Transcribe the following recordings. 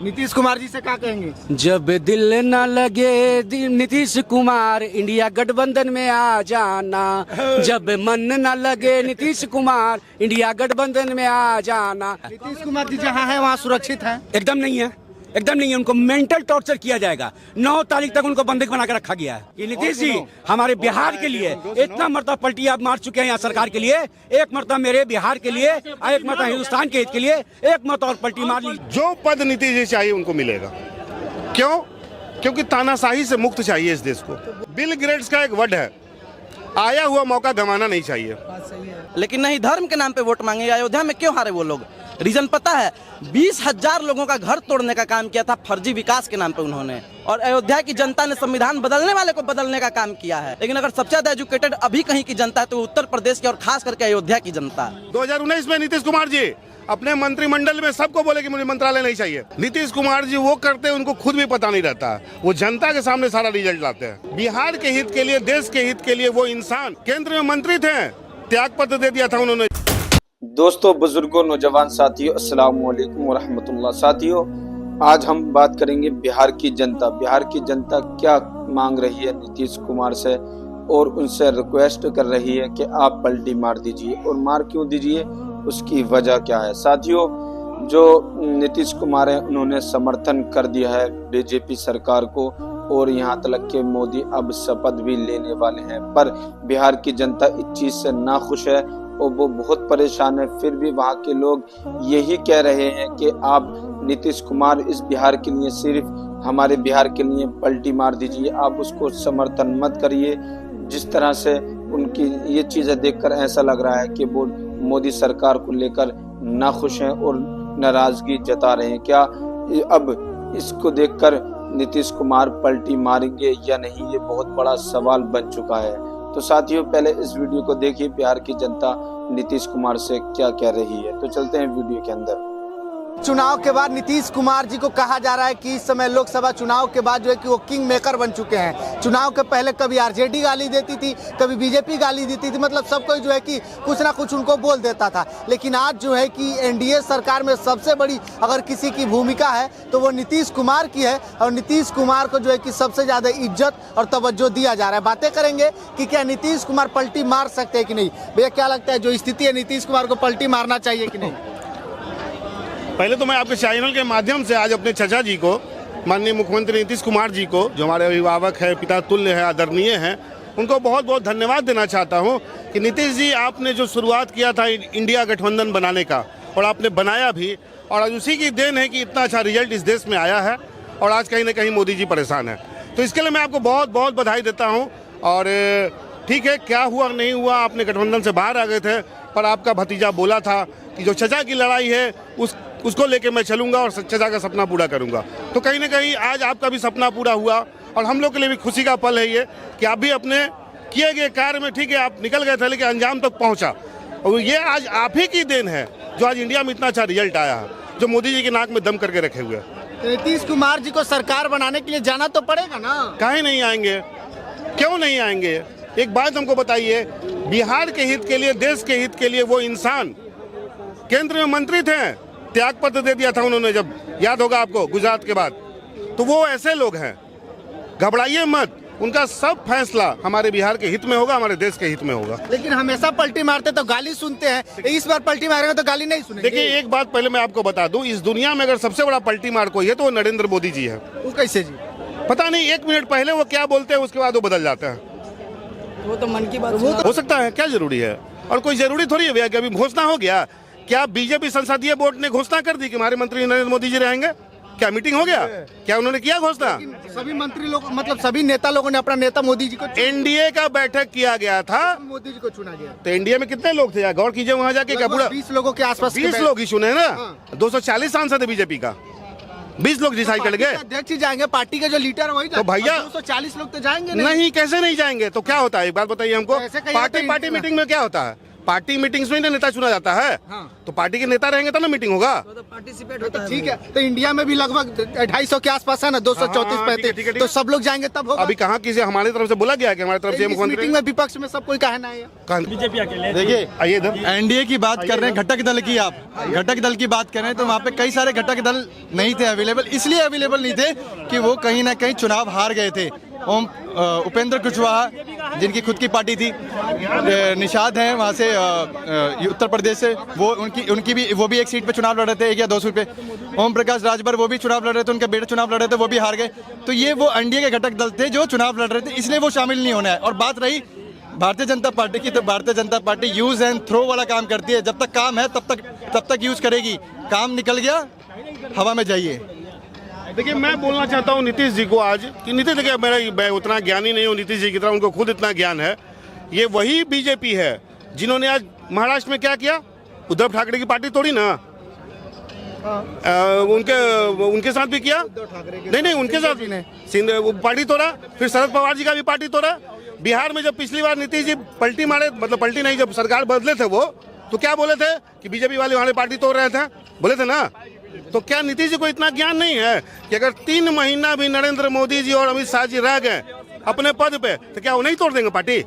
नीतीश कुमार जी से क्या कहेंगे? जब दिल न लगे नीतीश कुमार इंडिया गठबंधन में आ जाना। जब मन न लगे नीतीश कुमार इंडिया गठबंधन में आ जाना। नीतीश कुमार जी जहाँ है वहाँ सुरक्षित है? एकदम नहीं है, एकदम नहीं है। उनको मेंटल टॉर्चर किया जाएगा। 9 तारीख तक उनको बंधक बना के रखा गया है। कि नीतीश जी हमारे बिहार के लिए इतना मरतबा पलटी आप मार चुके हैं यहाँ सरकार के लिए। एक मरतबा मेरे बिहार के लिए, एक मरतबा हिंदुस्तान के हित के लिए, एक मरतबा और पलटी मार ली। जो पद नीतीश जी चाहिए उनको मिलेगा। क्यों? क्योंकि तानाशाही से मुक्त चाहिए इस देश को। बिल गेट्स का एक वर्ड है, आया हुआ मौका गंवाना नहीं चाहिए। लेकिन नहीं, धर्म के नाम पे वोट मांगे। अयोध्या में क्यों हारे वो लोग? रीजन पता है? 20,000 लोगों का घर तोड़ने का काम किया था फर्जी विकास के नाम पे उन्होंने। और अयोध्या की जनता ने संविधान बदलने वाले को बदलने का काम किया है। लेकिन अगर सबसे ज्यादा एजुकेटेड अभी कहीं की जनता है तो उत्तर प्रदेश की और खास करके अयोध्या की जनता। 2019 में नीतीश कुमार जी अपने मंत्रिमंडल में सबको बोले कि मुझे मंत्रालय नहीं चाहिए। नीतीश कुमार जी वो करते हैं, उनको खुद भी पता नहीं रहता। वो जनता के सामने सारा रिजल्ट लाते हैं। बिहार के हित के लिए, देश के हित के लिए वो इंसान केंद्र में मंत्री थे, त्याग पत्र दे दिया था उन्होंने। दोस्तों, बुजुर्गों, नौजवान साथियों, अस्सलाम वालेकुम वरहमतुल्लाह। साथियों, आज हम बात करेंगे बिहार की जनता। बिहार की जनता क्या मांग रही है नीतीश कुमार से और उनसे रिक्वेस्ट कर रही है कि आप पलटी मार दीजिए। और मार क्यों दीजिए, उसकी वजह क्या है। साथियों, जो नीतीश कुमार है उन्होंने समर्थन कर दिया है बीजेपी सरकार को और यहाँ तक के मोदी अब शपथ भी लेने वाले हैं। पर बिहार की जनता इस चीज से नाखुश है और वो बहुत परेशान है। फिर भी वहाँ के लोग यही कह रहे हैं कि आप नीतीश कुमार इस बिहार के लिए, सिर्फ हमारे बिहार के लिए पलटी मार दीजिए, आप उसको समर्थन मत करिए। जिस तरह से उनकी ये चीजें देखकर ऐसा लग रहा है कि वो मोदी सरकार को लेकर नाखुश हैं और नाराजगी जता रहे हैं। क्या अब इसको देखकर नीतीश कुमार पलटी मारेंगे या नहीं, ये बहुत बड़ा सवाल बन चुका है। तो साथियों, पहले इस वीडियो को देखिए, बिहार की जनता नीतीश कुमार से क्या कह रही है। तो चलते हैं वीडियो के अंदर। चुनाव के बाद नीतीश कुमार जी को कहा जा रहा है कि इस समय लोकसभा चुनाव के बाद जो है कि वो किंग मेकर बन चुके हैं। चुनाव के पहले कभी आरजेडी गाली देती थी, कभी बीजेपी गाली देती थी, मतलब सब कोई जो है कि कुछ ना कुछ उनको बोल देता था। लेकिन आज जो है कि एनडीए सरकार में सबसे बड़ी अगर किसी की भूमिका है तो वो नीतीश कुमार की है। और नीतीश कुमार को जो है कि सबसे ज़्यादा इज्जत और तवज्जो दिया जा रहा है। बातें करेंगे कि क्या नीतीश कुमार पलटी मार सकते हैं कि नहीं। भैया, क्या लगता है जो स्थिति है, नीतीश कुमार को पलटी मारना चाहिए कि नहीं? पहले तो मैं आपके चैनल के माध्यम से आज अपने चचा जी को, माननीय मुख्यमंत्री नीतीश कुमार जी को, जो हमारे अभिभावक है, पिता तुल्य है, आदरणीय हैं, उनको बहुत बहुत धन्यवाद देना चाहता हूं कि नीतीश जी, आपने जो शुरुआत किया था इंडिया गठबंधन बनाने का, और आपने बनाया भी, और आज उसी की देन है कि इतना अच्छा रिजल्ट इस देश में आया है। और आज कहीं ना कहीं मोदी जी परेशान है, तो इसके लिए मैं आपको बहुत बहुत बधाई देता हूँ। और ठीक है, क्या हुआ नहीं हुआ, आपने गठबंधन से बाहर आ गए थे, पर आपका भतीजा बोला था कि जो चचा की लड़ाई है उसको लेके मैं चलूंगा और चचा का सपना पूरा करूंगा। तो कहीं ना कहीं आज आपका भी सपना पूरा हुआ और हम लोग के लिए भी खुशी का पल है ये कि आप भी अपने किए गए कार्य में, ठीक है, आप निकल गए थे लेकिन अंजाम तक पहुंचा। और ये आज आप ही की देन है जो आज इंडिया में इतना अच्छा रिजल्ट आया है, जो मोदी जी के नाक में दम करके रखे हुए। नीतीश कुमार जी को सरकार बनाने के लिए जाना तो पड़ेगा ना। काहे नहीं आएंगे, क्यों नहीं आएंगे? एक बात हमको बताइए, बिहार के हित के लिए, देश के हित के लिए वो इंसान केंद्र में मंत्री थे, त्याग पत्र दे दिया था उन्होंने, जब याद होगा आपको गुजरात के बाद। तो वो ऐसे लोग हैं, घबराइए मत, उनका सब फैसला हमारे बिहार के हित में होगा, हमारे देश के हित में होगा। लेकिन हमेशा पलटी मारते तो गाली सुनते हैं, इस बार पलटी मारेंगे तो गाली नहीं सुनेंगे। देखिए, एक बात पहले मैं आपको बता दूं, इस दुनिया में अगर सबसे बड़ा पलटी मार कोई है तो वो नरेंद्र मोदी जी है। वो कैसे जी? पता नहीं, 1 मिनट पहले वो क्या बोलते हैं, उसके बाद वो बदल जाता है। वो तो मन की बात हो सकता है, क्या जरूरी है? और कोई जरूरी थोड़ी है भैया कि अभी घोषणा हो गया। क्या बीजेपी संसदीय बोर्ड ने घोषणा कर दी कि हमारे मंत्री नरेंद्र मोदी जी रहेंगे? क्या मीटिंग हो गया? क्या उन्होंने किया घोषणा? सभी मंत्री लोग, मतलब सभी नेता लोगों ने अपना नेता मोदी जी को, एनडीए का बैठक किया गया था, मोदी जी को चुना गया। तो एनडीए में कितने लोग थे यार, गौर कीजिए वहाँ जाके। क्या पूरा 20 लोगों के आसपास 20 लोग ही चुने ना? 240 सांसद है बीजेपी का, 20 लोग डिसाइड कर गए। अध्यक्ष ही जाएंगे, पार्टी के जो लीडर वही। तो भैया 240 लोग तो जाएंगे नहीं, कैसे नहीं जाएंगे? तो क्या होता है, एक बात बताइए हमको। पार्टी मीटिंग में क्या होता है? पार्टी मीटिंग्स में ही ना नेता चुना जाता है। तो पार्टी के नेता रहेंगे तब ना मीटिंग होगा। तो ठीक है, तो इंडिया में भी लगभग 250 के आसपास है ना, 234-35, तो सब लोग जाएंगे तब होगा। अभी कहाँ किसी हमारी तरफ से बोला गया है कि हमारी तरफ से मुख्यमंत्री मीटिंग में विपक्ष में सब कोई कहना है। देखिए, आइए इधर। एनडीए की बात कर रहे हैं, घटक दल की, आप घटक दल की बात कर रहे हैं, तो वहाँ पे कई सारे घटक दल नहीं थे अवेलेबल। इसलिए अवेलेबल नहीं थे कि वो कहीं ना कहीं चुनाव हार गए थे। उपेंद्र कुशवाहा जिनकी खुद की पार्टी थी, निषाद हैं वहाँ से उत्तर प्रदेश से, वो भी एक सीट पे चुनाव लड़ रहे थे, 1 या 2 सीट पे। ओम प्रकाश राजभर वो भी चुनाव लड़ रहे थे, उनके बेटे चुनाव लड़ रहे थे, वो भी हार गए। तो ये वो एनडीए के घटक दल थे जो चुनाव लड़ रहे थे, इसलिए वो शामिल नहीं होना है। और बात रही भारतीय जनता पार्टी की, तो Bharatiya Janata party use and throw वाला काम करती है। जब तक काम है तब तक यूज करेगी, काम निकल गया हवा में जाइए। देखिए, मैं बोलना चाहता हूँ नीतीश जी को आज कि नीतीश, देखिए मैं उतना ज्ञानी नहीं हूँ नीतीश जी की तरह, उनको खुद इतना ज्ञान है। ये वही बीजेपी है जिन्होंने आज महाराष्ट्र में क्या किया, उद्धव ठाकरे की पार्टी तोड़ी ना। उनके साथ भी किया, नहीं उनके साथ भी पार्टी तोड़ा, फिर शरद पवार जी का भी पार्टी तोड़ा। बिहार में जब पिछली बार नीतीश जी पलटी मारे, मतलब पलटी नहीं, जब सरकार बदले थे वो, तो क्या बोले थे कि बीजेपी वाले हमारी पार्टी तोड़ रहे थे, बोले थे ना। तो क्या नीतीश जी को इतना ज्ञान नहीं है कि अगर 3 महीना भी नरेंद्र मोदी जी और अमित शाह जी रह गए अपने पद पे, तो क्या वो नहीं तोड़ देंगे पार्टी?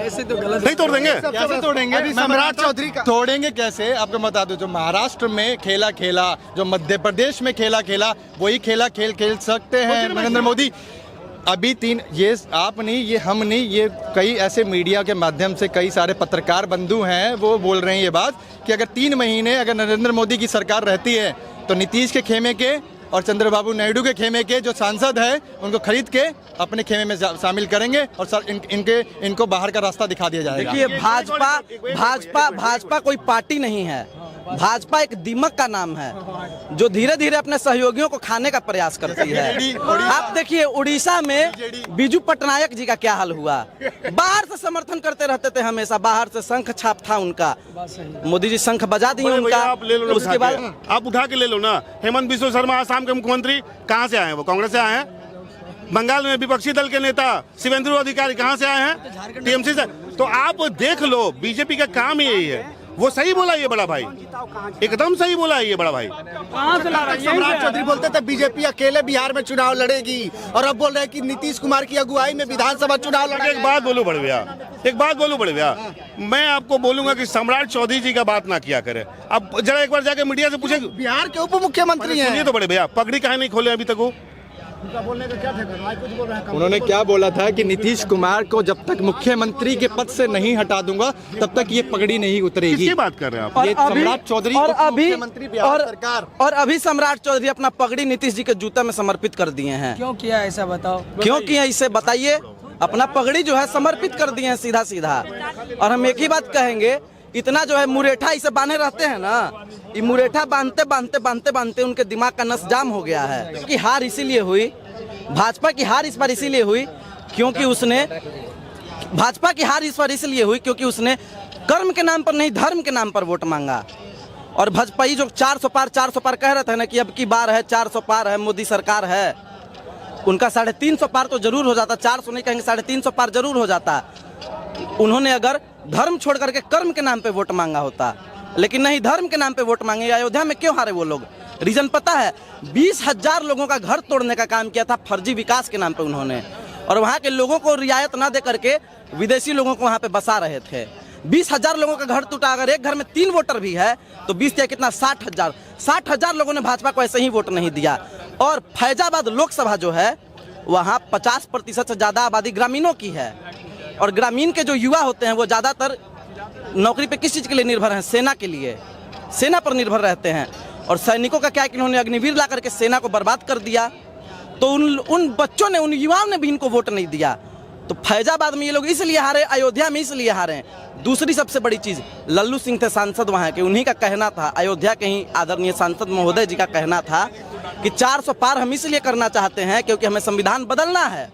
ऐसे तो गलत नहीं तोड़ देंगे। कैसे तोड़ेंगे? सम्राट चौधरी का तोड़ेंगे कैसे? आपको बता दूं, जो महाराष्ट्र में खेला, जो मध्य प्रदेश में खेला, वही खेल सकते हैं नरेंद्र मोदी। अभी 3, ये आप नहीं, ये हम नहीं, ये कई ऐसे मीडिया के माध्यम से कई सारे पत्रकार बंधु हैं, वो बोल रहे हैं ये बात कि अगर 3 महीने अगर नरेंद्र मोदी की सरकार रहती है, तो नीतीश के खेमे के और चंद्रबाबू नायडू के खेमे के जो सांसद हैं उनको खरीद के अपने खेमे में शामिल करेंगे और इनको बाहर का रास्ता दिखा दिया जाएगा। देखिए, भाजपा कोई पार्टी नहीं है। भाजपा एक दीमक का नाम है जो धीरे धीरे अपने सहयोगियों को खाने का प्रयास करती है। आप देखिए, उड़ीसा में बीजू पटनायक जी का क्या हाल हुआ। बाहर से समर्थन करते रहते थे हमेशा, बाहर से शंख छाप था उनका, मोदी जी शंख बजा दिए उनका। आप ले लो, उसके बाद आप उठा के ले लो ना। हेमंत बिस्वा शर्मा आसाम के मुख्यमंत्री कहाँ से आए हैं? वो कांग्रेस से आए हैं। बंगाल में विपक्षी दल के नेता शिवेंद्र अधिकारी कहाँ से आए हैं? टीएमसी से। तो आप देख लो, बीजेपी का काम यही है। वो सही बोला ये बड़ा भाई, एकदम सही बोला ये बड़ा भाई। सम्राट चौधरी बोलते थे बीजेपी अकेले बिहार में चुनाव लड़ेगी, और अब बोल रहे हैं कि नीतीश कुमार की अगुवाई में विधानसभा चुनाव लड़ेगा। एक बात बोलूं बड़े भैया, मैं आपको बोलूंगा कि सम्राट चौधरी जी का बात ना किया करे। अब जरा एक बार जाके मीडिया से पूछे, बिहार के उप मुख्यमंत्री हैं। सुनिए तो बड़े भैया, पगड़ी काहे नहीं खोले अभी तक वो? उन्होंने क्या बोला था कि नीतीश कुमार को जब तक मुख्यमंत्री के पद से नहीं हटा दूंगा तब तक ये पगड़ी नहीं उतरेगी। किसकी बात कर रहे हैं आप? ये सम्राट चौधरी मुख्यमंत्री बिहार सरकार। और अभी सम्राट चौधरी अपना पगड़ी नीतीश जी के जूते में समर्पित कर दिए हैं। क्यों किया ऐसा बताओ? क्यों किया इसे बताइए। अपना पगड़ी जो है समर्पित कर दिए हैं सीधा। और हम एक ही बात कहेंगे, इतना जो है मुरेठा इसे बांधे रहते हैं ना, ये मुरेठा बांधते उनके दिमाग का नस जाम हो गया है। कि हार इसीलिए हुई, भाजपा की हार इस बार इसीलिए हुई क्योंकि उसने कर्म के नाम पर नहीं, धर्म के नाम पर वोट मांगा। और भाजपाई जो 400 पार कह रहे थे ना कि अब की बार है 400 पार है, मोदी सरकार है, उनका 350 पार तो जरूर हो जाता। 400 नहीं कहेंगे, 350 पार जरूर हो जाता। उन्होंने अगर धर्म छोड़ करके कर्म के नाम पे वोट मांगा होता, लेकिन नहीं, धर्म के नाम पे वोट मांगे। अयोध्या में क्यों हारे वो लोग? रीजन पता है? 20,000 लोगों का घर तोड़ने का काम किया था फर्जी विकास के नाम पे उन्होंने, और वहाँ के लोगों को रियायत ना दे करके विदेशी लोगों को वहाँ पे बसा रहे थे। 20,000 लोगों का घर टूटा। अगर एक घर में 3 वोटर भी है तो 20 या कितना 60,000 लोगों ने भाजपा को ऐसे ही वोट नहीं दिया। और फैजाबाद लोकसभा जो है वहाँ 50% से ज़्यादा आबादी ग्रामीणों की है, और ग्रामीण के जो युवा होते हैं वो ज़्यादातर नौकरी पे किस चीज़ के लिए निर्भर हैं? सेना के लिए, सेना पर निर्भर रहते हैं। और सैनिकों का क्या कि उन्होंने अग्निवीर ला करके सेना को बर्बाद कर दिया, तो उन बच्चों ने, उन युवाओं ने भी इनको वोट नहीं दिया। तो फैजाबाद में ये लोग इसलिए हारे, अयोध्या में इसलिए हारे। दूसरी सबसे बड़ी चीज़, लल्लू सिंह थे सांसद वहाँ के, उन्हीं का कहना था, अयोध्या के ही आदरणीय सांसद महोदय जी का कहना था कि 400 पार हम इसलिए करना चाहते हैं क्योंकि हमें संविधान बदलना है।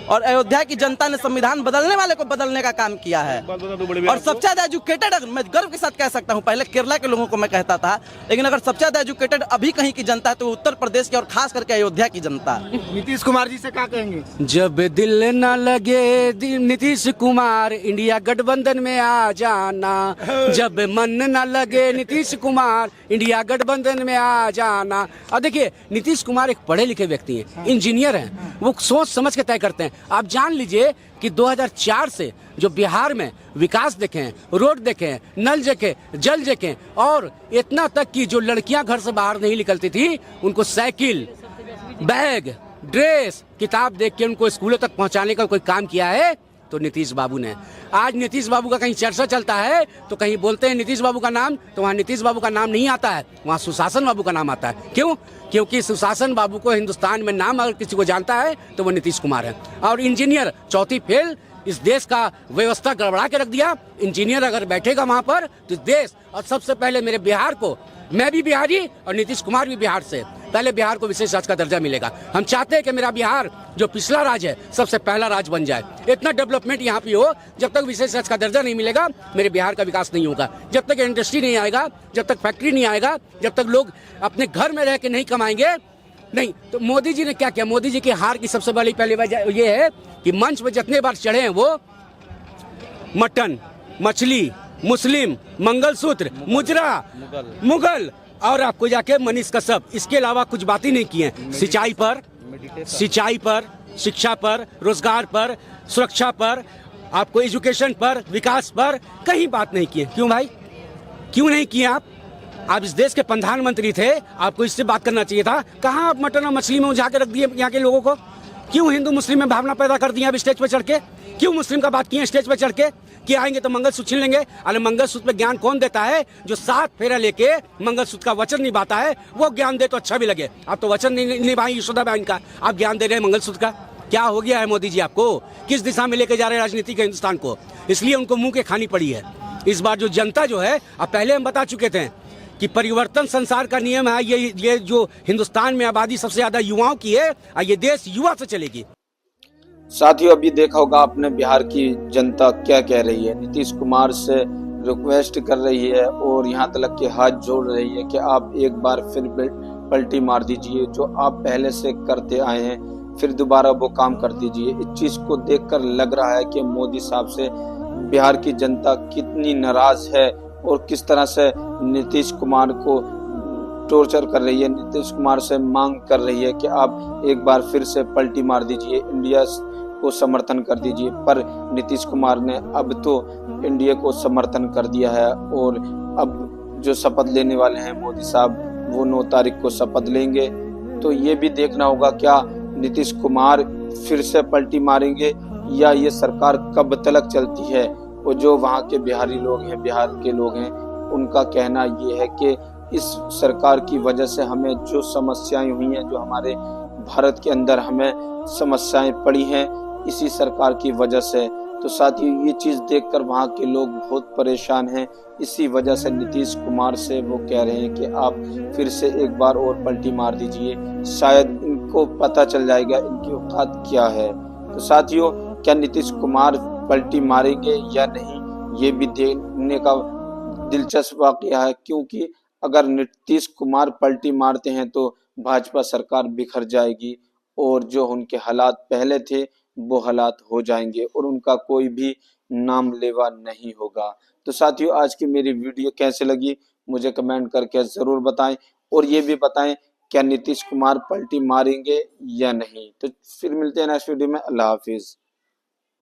और अयोध्या की जनता ने संविधान बदलने वाले को बदलने का काम किया है। और सबसे ज्यादा एजुकेटेड, मैं गर्व के साथ कह सकता हूं, पहले केरला के लोगों को मैं कहता था, लेकिन अगर सबसे ज्यादा एजुकेटेड अभी कहीं की जनता है तो उत्तर प्रदेश की और खास करके अयोध्या की जनता। नीतीश कुमार जी से क्या कहेंगे? जब दिल न लगे नीतीश कुमार इंडिया गठबंधन में आ जाना, जब मन न लगे नीतीश कुमार इंडिया गठबंधन में आ जाना। और देखिए नीतीश कुमार एक पढ़े लिखे व्यक्ति हैं, इंजीनियर हैं, वो सोच समझ के तय करते हैं। आप जान लीजिए कि 2004 से जो बिहार में विकास देखें, रोड देखें, नल देखें, जल देखें, और इतना तक कि जो लड़कियां घर से बाहर नहीं निकलती थी उनको साइकिल, बैग, ड्रेस, किताब देख के उनको स्कूलों तक पहुंचाने का कोई काम किया है तो नीतीश बाबू ने। आज नीतीश बाबू का कहीं चर्चा चलता है तो कहीं बोलते हैं नीतीश बाबू का नाम, तो वहाँ नीतीश बाबू का नाम नहीं आता है, वहाँ सुशासन बाबू का नाम आता है। क्यों? क्योंकि सुशासन बाबू को हिंदुस्तान में नाम अगर किसी को जानता है तो वो नीतीश कुमार है। और इंजीनियर चौथी फेल, इस देश का व्यवस्था गड़बड़ा के रख दिया। इंजीनियर अगर बैठेगा वहाँ पर तो इस देश, और सबसे पहले मेरे बिहार को, मैं भी बिहारी और नीतीश कुमार भी बिहार से, पहले बिहार को विशेष राज्य का दर्जा मिलेगा। हम चाहते हैं कि मेरा बिहार जो पिछला राज्य है सबसे पहला राज्य बन जाए। इतना डेवलपमेंट यहाँ पे हो, जब तक विशेष राज्य का दर्जा नहीं मिलेगा मेरे बिहार का विकास नहीं होगा। जब तक इंडस्ट्री नहीं आएगा, जब तक फैक्ट्री नहीं आएगा, जब तक लोग अपने घर में रह के नहीं कमाएंगे नहीं। तो मोदी जी ने क्या किया? मोदी जी की हार की सबसे बड़ी पहली वजह ये है कि मंच पर जितने बार चढ़े हैं वो मटन, मछली, मुस्लिम, मंगलसूत्र, मुजरा, मुगल, और आपको जाके मनीष कश्यप, इसके अलावा कुछ बात ही नहीं की है। सिंचाई पर, शिक्षा पर, रोजगार पर, सुरक्षा पर, आपको एजुकेशन पर, विकास पर कहीं बात नहीं की है। क्यों भाई, क्यों नहीं किए आप इस देश के प्रधानमंत्री थे, आपको इससे बात करना चाहिए था। कहाँ आप मटन और मछली में उलझा के रख दिए यहाँ के लोगों को? क्यों हिंदू मुस्लिम में भावना पैदा कर दी अब स्टेज पर चढ़ के? क्यों मुस्लिम का बात किए स्टेज पर चढ़ के कि आएंगे तो मंगलसूत्र छीन लेंगे? अरे मंगलसूत्र पे ज्ञान कौन देता है? जो 7 फेरा लेके मंगलसूत्र का वचन निभाता है वो ज्ञान दे तो अच्छा भी लगे। आप तो वचन नहीं निभाएंगे यशोदा बहन का, आप ज्ञान दे रहे हैं मंगलसूत्र का। क्या हो गया है मोदी जी? आपको किस दिशा में लेके जा रहे हैं राजनीति के हिंदुस्तान को? इसलिए उनको मुंह के खानी पड़ी है। इस बार जो जनता जो है, अब पहले हम बता चुके थे कि परिवर्तन संसार का नियम है। ये जो हिंदुस्तान में आबादी सबसे ज्यादा युवाओं की है, ये देश युवा से चलेगी। साथियों, अभी देखा होगा आपने बिहार की जनता क्या कह रही है। नीतीश कुमार से रिक्वेस्ट कर रही है और यहाँ तक के हाथ जोड़ रही है कि आप एक बार फिर पलटी मार दीजिए, जो आप पहले से करते आए हैं, फिर दोबारा वो काम कर दीजिए। इस चीज को देखकर लग रहा है कि मोदी साहब से बिहार की जनता कितनी नाराज है और किस तरह से नीतीश कुमार को टॉर्चर कर रही है, नीतीश कुमार से मांग कर रही है कि आप एक बार फिर से पलटी मार दीजिए, इंडिया को समर्थन कर दीजिए। पर नीतीश कुमार ने अब तो इंडिया को समर्थन कर दिया है और अब जो शपथ लेने वाले हैं मोदी साहब, वो 9 तारीख को शपथ लेंगे। तो ये भी देखना होगा क्या नीतीश कुमार फिर से पलटी मारेंगे या ये सरकार कब तक चलती है। और जो वहाँ के बिहारी लोग हैं, बिहार के लोग हैं, उनका कहना ये है कि इस सरकार की वजह से हमें जो समस्याएं हुई हैं, जो हमारे भारत के अंदर हमें समस्याएं पड़ी हैं, इसी सरकार की वजह से। तो साथियों, ये चीज देखकर वहाँ के लोग बहुत परेशान हैं। इसी वजह से नीतीश कुमार से वो कह रहे हैं कि आप फिर से एक बार और पलटी मार दीजिए, शायद इनको पता चल जाएगा इनकी औकात क्या है। तो साथियों, क्या नीतीश कुमार पलटी मारेंगे या नहीं, ये भी देखने का दिलचस्प वाकया है। क्योंकि अगर नीतीश कुमार पलटी मारते हैं तो भाजपा सरकार बिखर जाएगी और जो उनके हालात पहले थे वो हालात हो जाएंगे और उनका कोई भी नाम लेवा नहीं होगा। तो साथियों, आज की मेरी वीडियो कैसे लगी मुझे कमेंट करके जरूर बताएं और ये भी बताएं क्या नीतीश कुमार पलटी मारेंगे या नहीं। तो फिर मिलते हैं नेक्स्ट वीडियो में। अल्लाह हाफिज।